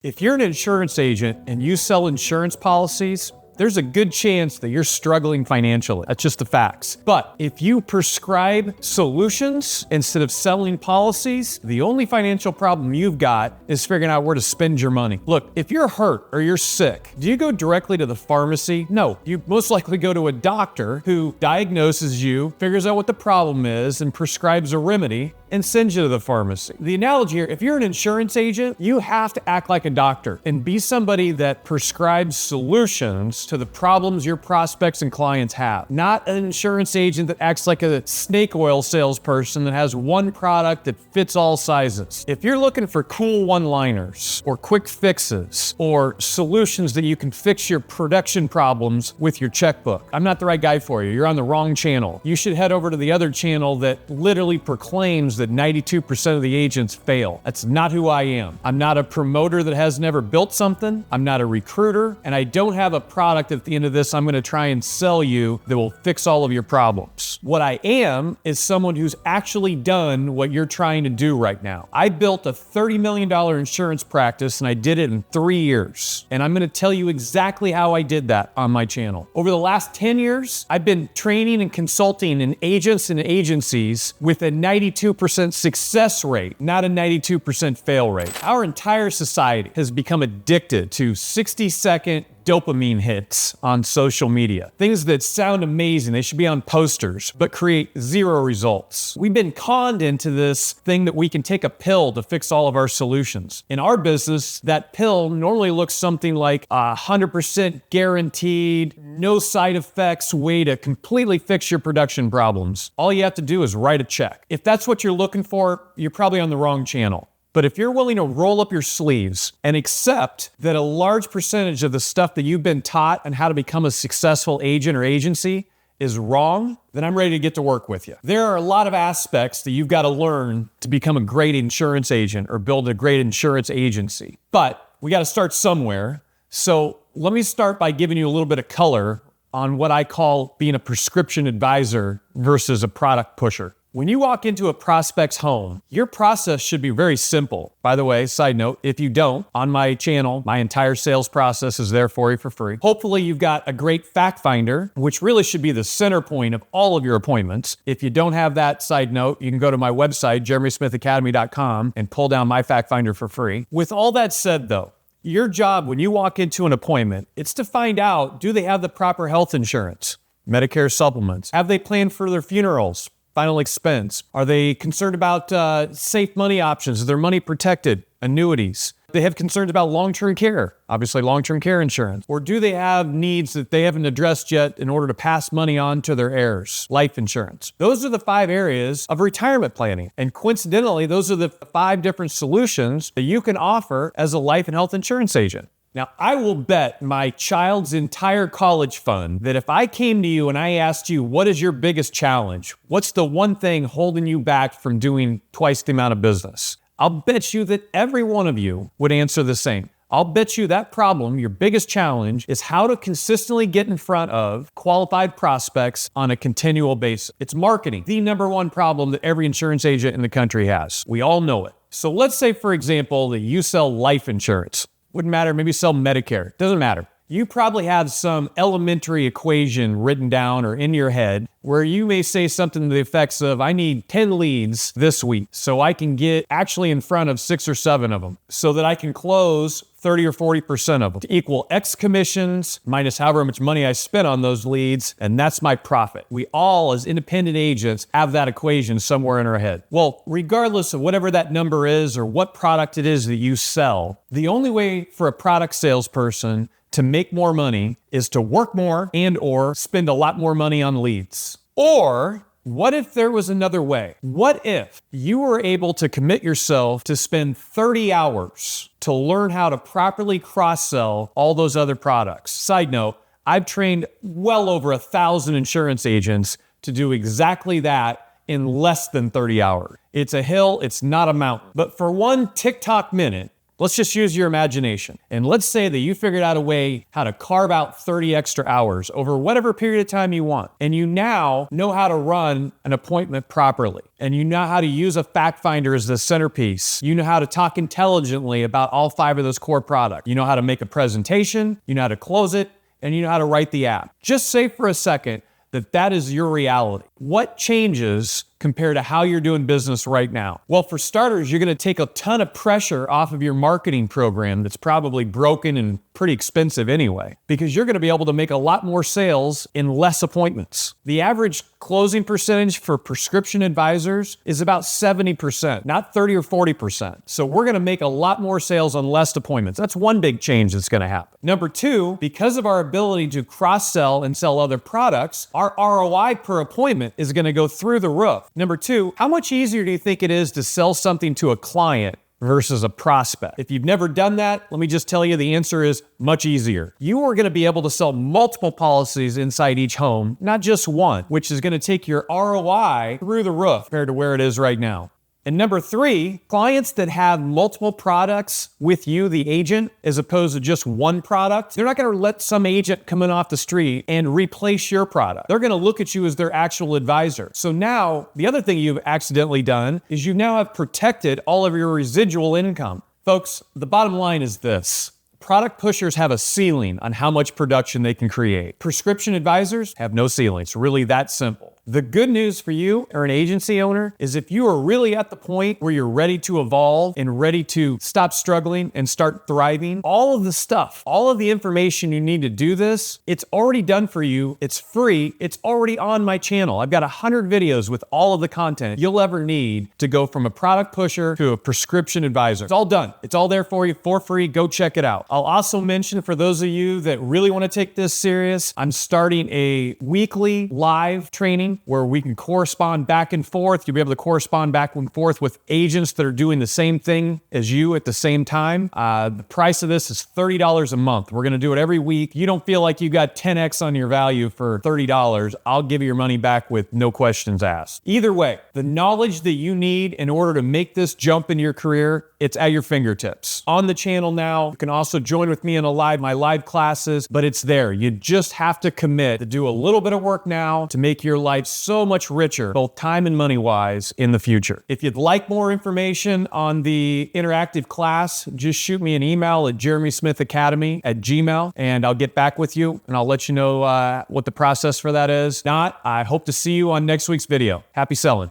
If you're an insurance agent and you sell insurance policies, there's a good chance that you're struggling financially. That's just the facts. But if you prescribe solutions instead of selling policies, the only financial problem you've got is figuring out where to spend your money. Look, if you're hurt or you're sick, do you go directly to the pharmacy? No, you most likely go to a doctor who diagnoses you, figures out what the problem is, and prescribes a remedy and sends you to the pharmacy. The analogy here, if you're an insurance agent, you have to act like a doctor and be somebody that prescribes solutions to the problems your prospects and clients have. Not an insurance agent that acts like a snake oil salesperson that has one product that fits all sizes. If you're looking for cool one-liners or quick fixes or solutions that you can fix your production problems with your checkbook, I'm not the right guy for you. You're on the wrong channel. You should head over to the other channel that literally proclaims that 92% of the agents fail. That's not who I am. I'm not a promoter that has never built something. I'm not a recruiter, and I don't have a product at the end of this I'm going to try and sell you that will fix all of your problems. What I am is someone who's actually done what you're trying to do right now. I built a $30 million insurance practice, and I did it in 3 years. And I'm going to tell you exactly how I did that on my channel. Over the last 10 years, I've been training and consulting in agents and agencies with a 92% success rate, not a 92% fail rate. Our entire society has become addicted to 60-second dopamine hits on social media. Things that sound amazing, they should be on posters, but create zero results. We've been conned into this thing that we can take a pill to fix all of our solutions. In our business, that pill normally looks something like 100% guaranteed, no side effects way to completely fix your production problems. All you have to do is write a check. If that's what you're looking for, you're probably on the wrong channel. But if you're willing to roll up your sleeves and accept that a large percentage of the stuff that you've been taught on how to become a successful agent or agency is wrong, then I'm ready to get to work with you. There are a lot of aspects that you've got to learn to become a great insurance agent or build a great insurance agency. But we got to start somewhere. So let me start by giving you a little bit of color on what I call being a prescription advisor versus a product pusher. When you walk into a prospect's home, your process should be very simple. By the way, side note, if you don't, on my channel, my entire sales process is there for you for free. Hopefully you've got a great fact finder, which really should be the center point of all of your appointments. If you don't have that, side note, you can go to my website, jeremysmithacademy.com, and pull down my fact finder for free. With all that said though, your job when you walk into an appointment, it's to find out, do they have the proper health insurance, Medicare supplements? Have they planned for their funerals? Final expense? Are they concerned about safe money options? Is their money protected? Annuities? They have concerns about long-term care, obviously long-term care insurance. Or do they have needs that they haven't addressed yet in order to pass money on to their heirs? Life insurance. Those are the 5 areas of retirement planning. And coincidentally, those are the 5 different solutions that you can offer as a life and health insurance agent. Now, I will bet my child's entire college fund that if I came to you and I asked you, what is your biggest challenge? What's the one thing holding you back from doing twice the amount of business? I'll bet you that every one of you would answer the same. I'll bet you that problem, your biggest challenge, is how to consistently get in front of qualified prospects on a continual basis. It's marketing, the number one problem that every insurance agent in the country has. We all know it. So let's say, for example, that you sell life insurance. Wouldn't matter, maybe sell Medicare. Doesn't matter. You probably have some elementary equation written down or in your head where you may say something to the effects of, I need 10 leads this week so I can get actually in front of 6 or 7 of them so that I can close 30 or 40% of them to equal X commissions minus however much money I spent on those leads, and that's my profit. We all, as independent agents, have that equation somewhere in our head. Well, regardless of whatever that number is or what product it is that you sell, the only way for a product salesperson to make more money is to work more and or spend a lot more money on leads. Or what if there was another way? What if you were able to commit yourself to spend 30 hours to learn how to properly cross-sell all those other products? Side note, I've trained well over 1,000 insurance agents to do exactly that in less than 30 hours. It's a hill, it's not a mountain. But for one TikTok minute, Let's just use your imagination. And let's say that you figured out a way how to carve out 30 extra hours over whatever period of time you want. And you now know how to run an appointment properly. And you know how to use a fact finder as the centerpiece. You know how to talk intelligently about all 5 of those core products. You know how to make a presentation, you know how to close it, and you know how to write the app. Just say for a second that that is your reality. What changes compared to how you're doing business right now? Well, for starters, you're gonna take a ton of pressure off of your marketing program that's probably broken and pretty expensive anyway, because you're gonna be able to make a lot more sales in less appointments. The average closing percentage for prescription advisors is about 70%, not 30 or 40%. So we're gonna make a lot more sales on less appointments. That's one big change that's gonna happen. Number 2, because of our ability to cross-sell and sell other products, our ROI per appointment is gonna go through the roof. Number 2, how much easier do you think it is to sell something to a client versus a prospect? If you've never done that, let me just tell you the answer is much easier. You are gonna be able to sell multiple policies inside each home, not just one, which is gonna take your ROI through the roof compared to where it is right now. And number 3, clients that have multiple products with you, the agent, as opposed to just one product, they're not gonna let some agent come in off the street and replace your product. They're gonna look at you as their actual advisor. So now, the other thing you've accidentally done is you now have protected all of your residual income. Folks, the bottom line is this. Product pushers have a ceiling on how much production they can create. Prescription advisors have no ceiling. It's really that simple. The good news for you or an agency owner is if you are really at the point where you're ready to evolve and ready to stop struggling and start thriving, all of the stuff, all of the information you need to do this, it's already done for you. It's free. It's already on my channel. I've got 100 videos with all of the content you'll ever need to go from a product pusher to a prescription advisor. It's all done. It's all there for you for free. Go check it out. I'll also mention for those of you that really want to take this serious, I'm starting a weekly live training where we can correspond back and forth. You'll be able to correspond back and forth with agents that are doing the same thing as you at the same time. The price of this is $30 a month. We're going to do it every week. You don't feel like you got 10x on your value for $30. I'll give you your money back with no questions asked. Either way, the knowledge that you need in order to make this jump in your career, it's at your fingertips. On the channel now, you can also join with me in my live classes, but it's there. You just have to commit to do a little bit of work now to make your life so much richer, both time and money-wise, in the future. If you'd like more information on the interactive class, just shoot me an email at jeremysmithacademy@gmail.com, and I'll get back with you, and I'll let you know what the process for that is. If not, I hope to see you on next week's video. Happy selling.